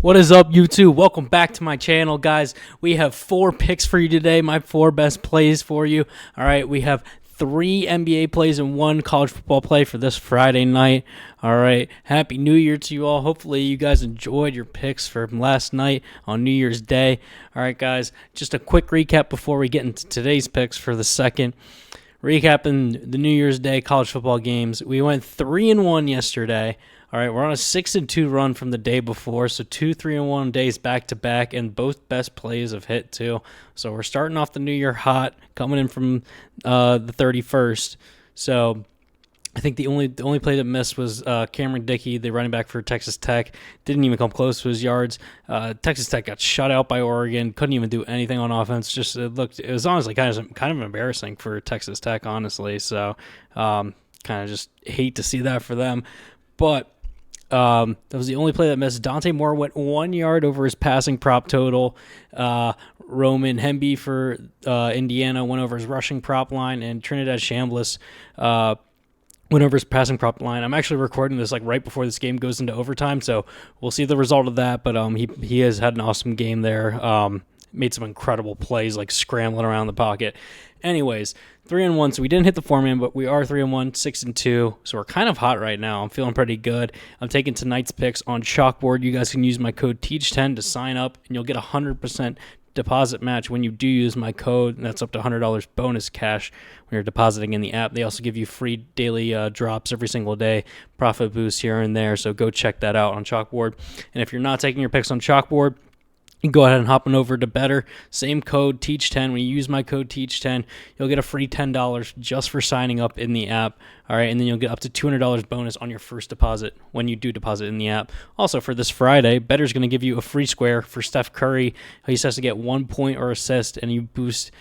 What is up, YouTube? Welcome back to my channel, guys. We have 4 picks for you today, my 4 best plays for you. All right, we have 3 NBA plays and 1 college football play for this Friday night. All right, Happy New Year to you all. Hopefully you guys enjoyed your picks from last night on New Year's Day. All right, guys, just a quick recap before we get into today's picks for the second. Recapping the New Year's Day college football games, we went 3-1 yesterday. All right, we're on a 6-2 run from the day before, so 2 3-1 days back-to-back, and both best plays have hit too. So we're starting off the new year hot, coming in from the 31st. So I think the only play that missed was Cameron Dickey, the running back for Texas Tech. Didn't even come close to his yards. Texas Tech got shut out by Oregon. Couldn't even do anything on offense. It was honestly kind of embarrassing for Texas Tech, honestly. So kind of just hate to see that for them. But that was the only play that missed. Dante Moore went 1 yard over his passing prop total. Roman Hemby for Indiana went over his rushing prop line, and Trinidad Chambliss went over his passing prop line. I'm actually recording this like right before this game goes into overtime, so we'll see the result of that. But he has had an awesome game there. Made some incredible plays, like scrambling around the pocket. Anyways, 3-1, so we didn't hit the 4-man, but we are 3-1, 6-2, so we're kind of hot right now. I'm feeling pretty good. I'm taking tonight's picks on Chalkboard. You guys can use my code TEACH10 to sign up, and you'll get a 100% deposit match when you do use my code, and that's up to $100 bonus cash when you're depositing in the app. They also give you free daily drops every single day, profit boosts here and there, so go check that out on Chalkboard. And if you're not taking your picks on Chalkboard, you can go ahead and hop on over to Betr. Same code, TEACH10. When you use my code, TEACH10, you'll get a free $10 just for signing up in the app. All right, and then you'll get up to $200 bonus on your first deposit when you do deposit in the app. Also, for this Friday, Betr's going to give you a free square for Steph Curry. He just has to get 1 point or assist, and you boost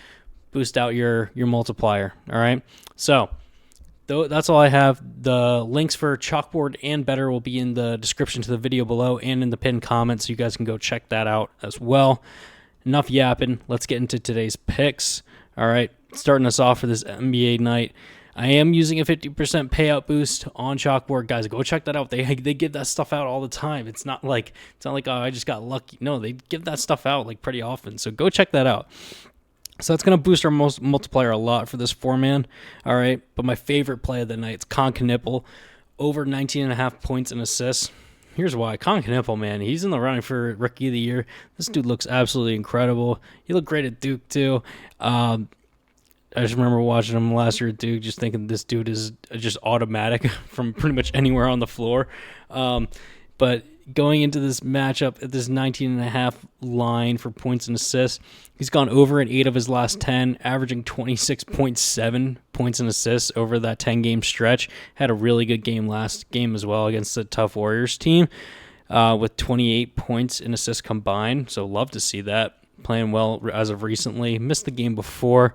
out your multiplier. All right, so that's all I have. The links for Chalkboard and Betr will be in the description to the video below and in the pinned comments, so you guys can go check that out as well. Enough yapping. Let's get into today's picks. All right, starting us off for this NBA night. I am using a 50% payout boost on Chalkboard, guys. Go check that out. They give that stuff out all the time. It's not like oh, I just got lucky. No, they give that stuff out like pretty often. So go check that out. So that's going to boost our multiplier a lot for this 4-man. All right, but my favorite play of the night is Con Knipple, over 19.5 points and assists. Here's why. Con Knipple, man, he's in the running for Rookie of the Year. This dude looks absolutely incredible. He looked great at Duke, too. I just remember watching him last year at Duke, just thinking this dude is just automatic from pretty much anywhere on the floor. But going into this matchup at this 19.5 line for points and assists, he's gone over in 8 of his last 10, averaging 26.7 points and assists over that 10-game stretch. Had a really good game last game as well against the tough Warriors team with 28 points and assists combined. So love to see that. Playing well as of recently. Missed the game before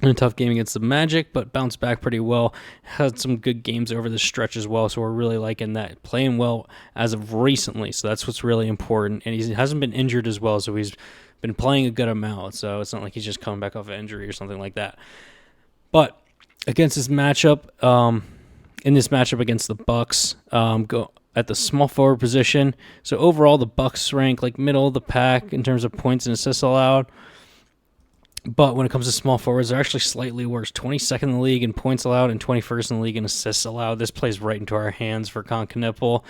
in a tough game against the Magic, but bounced back pretty well. Had some good games over the stretch as well, so we're really liking that. Playing well as of recently, so that's what's really important. And he hasn't been injured as well, so he's been playing a good amount, so it's not like he's just coming back off an injury or something like that. But against this matchup, in this matchup against the Bucks, go at the small forward position. So overall, the Bucks rank like middle of the pack in terms of points and assists allowed. But when it comes to small forwards, they're actually slightly worse. 22nd in the league in points allowed and 21st in the league in assists allowed. This plays right into our hands for Con Knipple.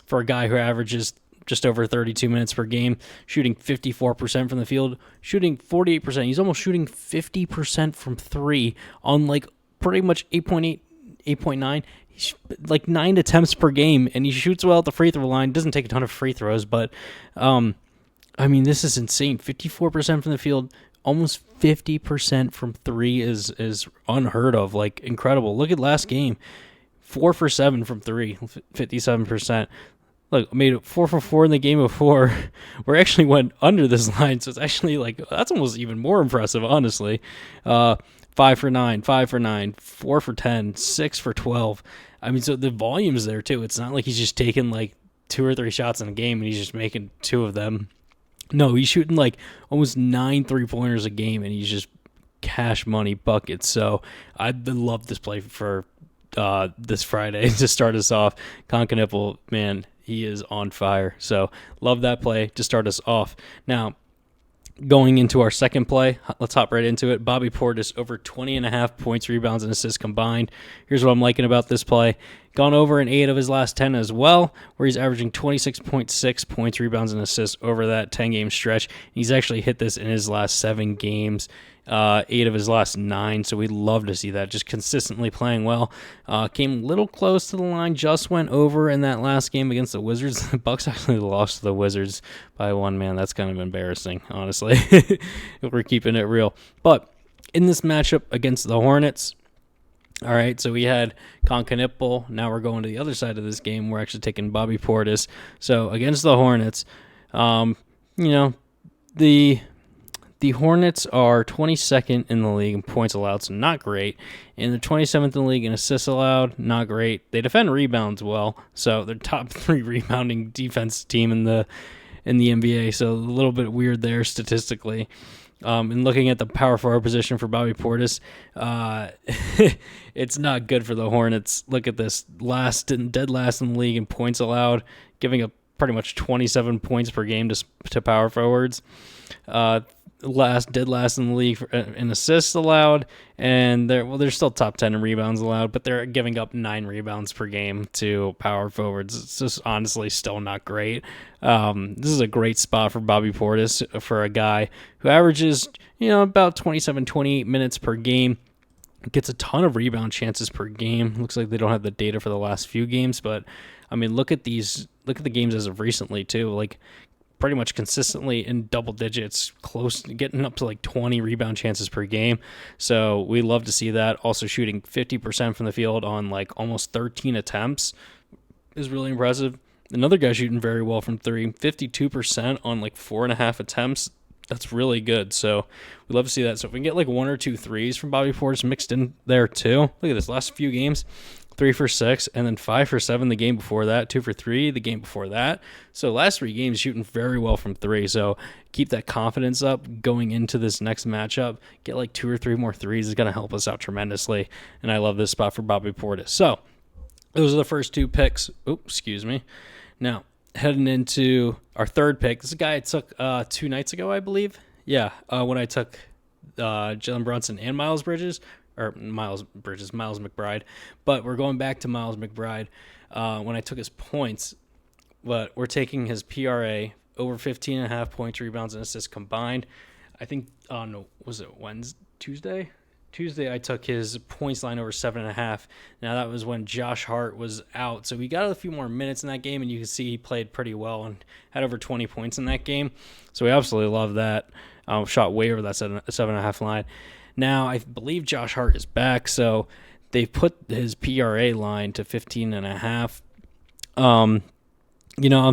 For a guy who averages just over 32 minutes per game, shooting 54% from the field, shooting 48%. He's almost shooting 50% from 3 on like pretty much 8.8, 8.9. He's like 9 attempts per game, and he shoots well at the free throw line. Doesn't take a ton of free throws, but I mean, this is insane. 54% from the field. Almost 50% from 3 is unheard of, like incredible. Look at last game, 4 for 7 from 3, 57%. Look, made it 4 for 4 in the game before. We actually went under this line, so it's actually like that's almost even more impressive, honestly. 5 for 9, 5 for 9, 4 for 10, 6 for 12. I mean, so the volume's there too. It's not like he's just taking like 2 or 3 shots in a game and he's just making 2 of them. No, he's shooting like almost 9 3-pointers a game, and he's just cash money buckets. So I love this play for this Friday to start us off. Con Knipple, man, he is on fire. So love that play to start us off. Now, going into our second play, let's hop right into it. Bobby Portis over 20.5 points, rebounds, and assists combined. Here's what I'm liking about this play. Gone over in 8 of his last 10 as well, where he's averaging 26.6 points, rebounds, and assists over that 10-game stretch. He's actually hit this in his last 7 games, 8 of his last 9, so we'd love to see that. Just consistently playing well. Came a little close to the line, just went over in that last game against the Wizards. The Bucks actually lost to the Wizards by 1 man. That's kind of embarrassing, honestly, if we're keeping it real. But in this matchup against the Hornets, all right, so we had Concanipple. Now we're going to the other side of this game. We're actually taking Bobby Portis. So against the Hornets, the Hornets are 22nd in the league in points allowed, so not great. And they're 27th in the league in assists allowed, not great. They defend rebounds well, so they're top 3 rebounding defense team in the NBA. So a little bit weird there statistically. And looking at the power forward position for Bobby Portis, it's not good for the Hornets. Look at this, dead last in the league in points allowed, giving up pretty much 27 points per game to power forwards. Dead last in the league in assists allowed, and they're still top 10 in rebounds allowed, but they're giving up 9 rebounds per game to power forwards. It's just honestly still not great. This is a great spot for Bobby Portis, for a guy who averages about 27, 28 minutes per game. Gets a ton of rebound chances per game. Looks like they don't have the data for the last few games, but I mean, look at the games as of recently too. Like, pretty much consistently in double digits, close to getting up to like 20 rebound chances per game. So we love to see that. Also shooting 50% from the field on like almost 13 attempts is really impressive. Another guy shooting very well from 3, 52% on like 4.5 attempts. That's really good. So we love to see that. So if we can get like 1 or 2 threes from Bobby Portis mixed in there too. Look at this last few games. 3 for 6, and then 5 for 7 the game before that, 2 for 3 the game before that. So last 3 games shooting very well from 3. So keep that confidence up going into this next matchup. Get like 2 or 3 more threes is going to help us out tremendously. And I love this spot for Bobby Portis. So those are the first 2 picks. Oops, excuse me. Now heading into our third pick. This is a guy I took 2 nights ago, I believe. Yeah, when I took Jalen Brunson and Miles McBride, but we're going back to Miles McBride when I took his points, but we're taking his PRA over 15.5 points, rebounds, and assists combined. I think, was it Tuesday? Tuesday I took his points line over 7.5. Now that was when Josh Hart was out, so we got a few more minutes in that game, and you can see he played pretty well and had over 20 points in that game. So we absolutely love that. Shot way over that 7.5 line. Now, I believe Josh Hart is back, so they've put his PRA line to 15.5. I'm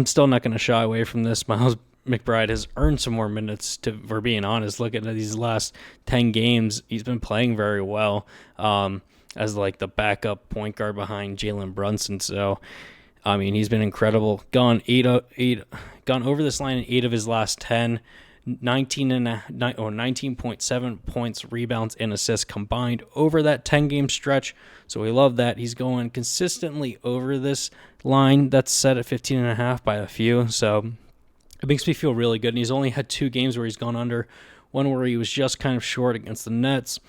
still not going to shy away from this. Miles McBride has earned some more minutes, for being honest. Look at these last 10 games. He's been playing very well as like the backup point guard behind Jalen Brunson. So, I mean, he's been incredible. Gone over this line in 8 of his last 10. 19.7 points, rebounds, and assists combined over that 10-game stretch. So we love that. He's going consistently over this line that's set at 15.5 by a few. So it makes me feel really good. And he's only had 2 games where he's gone under. One where he was just kind of short against the Nets,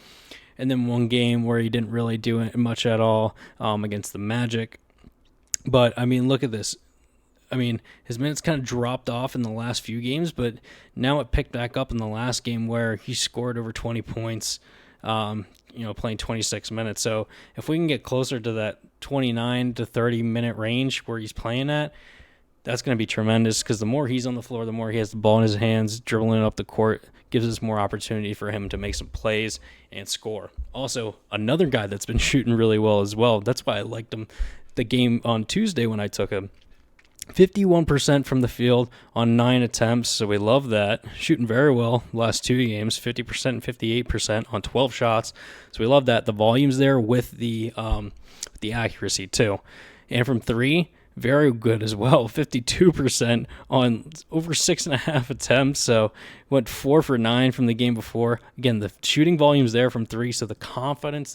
and then 1 game where he didn't really do much at all against the Magic. But, I mean, look at this. I mean, his minutes kind of dropped off in the last few games, but now it picked back up in the last game where he scored over 20 points, playing 26 minutes. So if we can get closer to that 29 to 30 minute range where he's playing at, that's going to be tremendous, because the more he's on the floor, the more he has the ball in his hands, dribbling up the court, gives us more opportunity for him to make some plays and score. Also, another guy that's been shooting really well as well. That's why I liked him the game on Tuesday when I took him. 51% from the field on 9 attempts, so we love that. Shooting very well last 2 games, 50% and 58% on 12 shots, so we love that. The volume's there with the accuracy too. And from 3, very good as well, 52% on over 6.5 attempts. So went 4 for 9 from the game before. Again, the shooting volume's there from 3, so the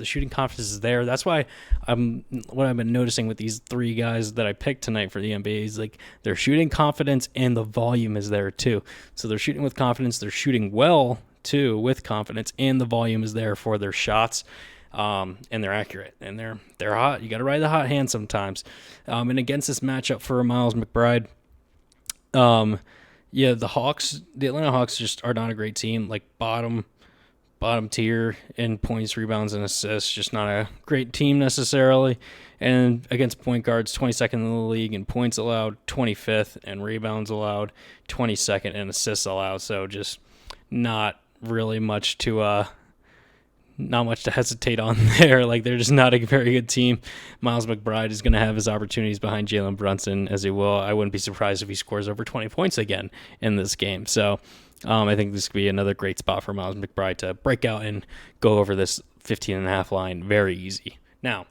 shooting confidence is there. That's why what I've been noticing with these 3 guys that I picked tonight for the NBA is like their shooting confidence and the volume is there too. So they're shooting with confidence, they're shooting well too with confidence, and the volume is there for their shots. And they're accurate, and they're hot. You got to ride the hot hand sometimes. And against this matchup for Miles McBride, the Atlanta Hawks just are not a great team. Like bottom tier in points, rebounds, and assists. Just not a great team necessarily. And against point guards, 22nd in the league in points allowed, 25th, and rebounds allowed, 22nd, and assists allowed. So just not really much to hesitate on there. Like, they're just not a very good team. Miles McBride is going to have his opportunities behind Jalen Brunson, as he will. I wouldn't be surprised if he scores over 20 points again in this game. So I think this could be another great spot for Miles McBride to break out and go over this 15.5 line very easy. Now,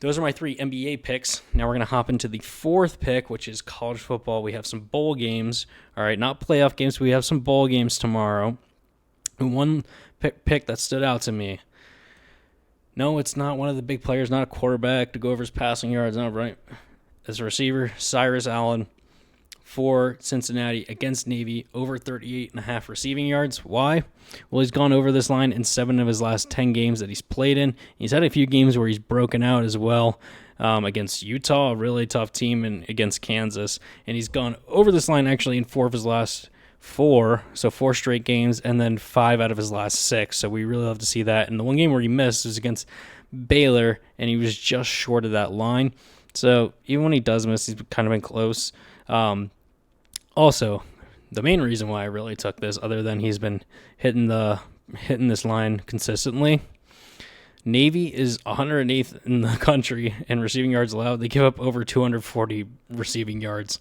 those are my 3 NBA picks. Now we're going to hop into the 4th pick, which is college football. We have some bowl games. All right, not playoff games. We have some bowl games tomorrow. And one pick that stood out to me. No, it's not one of the big players, not a quarterback to go over his passing yards, not right. As a receiver, Cyrus Allen for Cincinnati against Navy, over 38.5 receiving yards. Why? Well, he's gone over this line in 7 of his last 10 games that he's played in. He's had a few games where he's broken out as well, against Utah, a really tough team, and against Kansas. And he's gone over this line actually in 4 of his last 4, so 4 straight games, and then 5 out of his last 6. So we really love to see that. And the one game where he missed was against Baylor, and he was just short of that line. So even when he does miss, he's kind of been close. Also, the main reason why I really took this, other than he's been hitting this line consistently, Navy is 108th in the country in receiving yards allowed. They give up over 240 receiving yards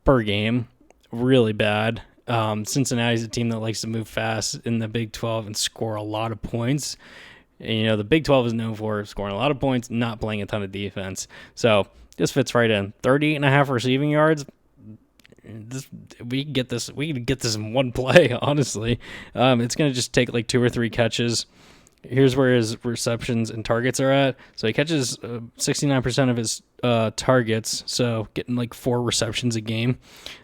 per game. Really bad. Cincinnati's a team that likes to move fast in the Big 12 and score a lot of points. And, the Big 12 is known for scoring a lot of points, not playing a ton of defense. So this fits right in. 38.5 receiving yards. We can get this in one play, honestly. It's going to just take like 2 or 3 catches. Here's where his receptions and targets are at. So he catches 69% of his targets, so getting like 4 receptions a game.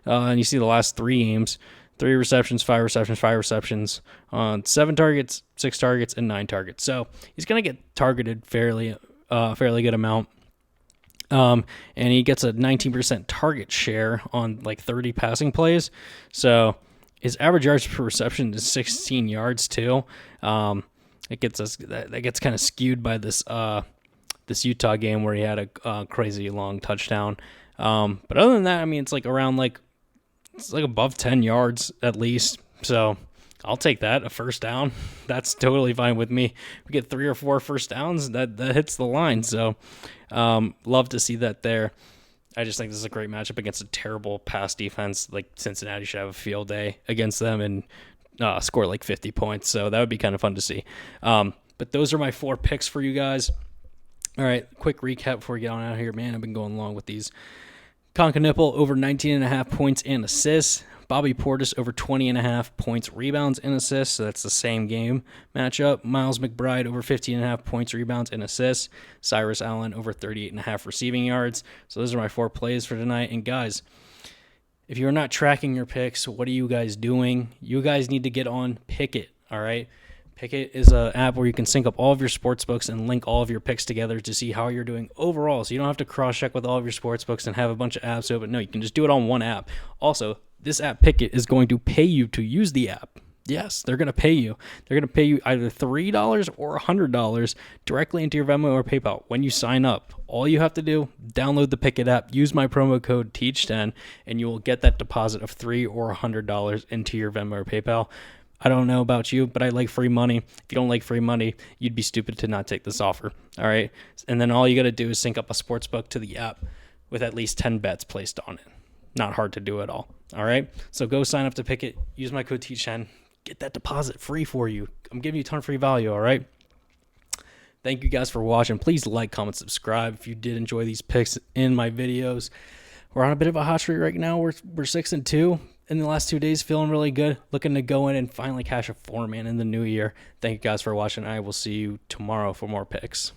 And you see the last 3 games, 3 receptions, 5 receptions, 5 receptions on 7 targets, 6 targets, and 9 targets. So he's going to get targeted fairly good amount. And he gets a 19% target share on like 30 passing plays. So his average yards per reception is 16 yards too. That gets kind of skewed by this Utah game where he had a crazy long touchdown. But other than that, I mean, it's like around it's above 10 yards at least. So I'll take that, a first down. That's totally fine with me. We get 3 or 4 first downs, that hits the line. So love to see that there. I just think this is a great matchup against a terrible pass defense. Like Cincinnati should have a field day against them and score like 50 points. So that would be kind of fun to see. But those are my 4 picks for you guys. All right, quick recap before we get on out of here. Man, I've been going along with these. Conca over 19.5 points and assists. Bobby Portis over 20.5 points, rebounds, and assists. So that's the same game matchup. Miles McBride over 15.5 points, rebounds, and assists. Cyrus Allen over 38.5 receiving yards. So those are my 4 plays for tonight. And guys, if you're not tracking your picks, what are you guys doing? You guys need to get on Pick'It, all right? Pick'It is an app where you can sync up all of your sports books and link all of your picks together to see how you're doing overall. So you don't have to cross-check with all of your sports books and have a bunch of apps open. No, you can just do it on one app. Also, this app Pick'It is going to pay you to use the app. Yes, they're going to pay you. They're going to pay you either $3 or $100 directly into your Venmo or PayPal when you sign up. All you have to do, download the Pick'It app, use my promo code TEACH10, and you will get that deposit of $3 or $100 into your Venmo or PayPal. I don't know about you, but I like free money. If you don't like free money, you'd be stupid to not take this offer. All right? And then all you got to do is sync up a sports book to the app with at least 10 bets placed on it. Not hard to do at all. All right? So go sign up to Pick'It. Use my code TEACH10. Get that deposit free for you. I'm giving you a ton of free value, all right? Thank you guys for watching. Please like, comment, subscribe if you did enjoy these picks in my videos. We're on a bit of a hot streak right now. We're 6-2 in the last 2 days, feeling really good. Looking to go in and finally cash a 4-man in the new year. Thank you guys for watching. I will see you tomorrow for more picks.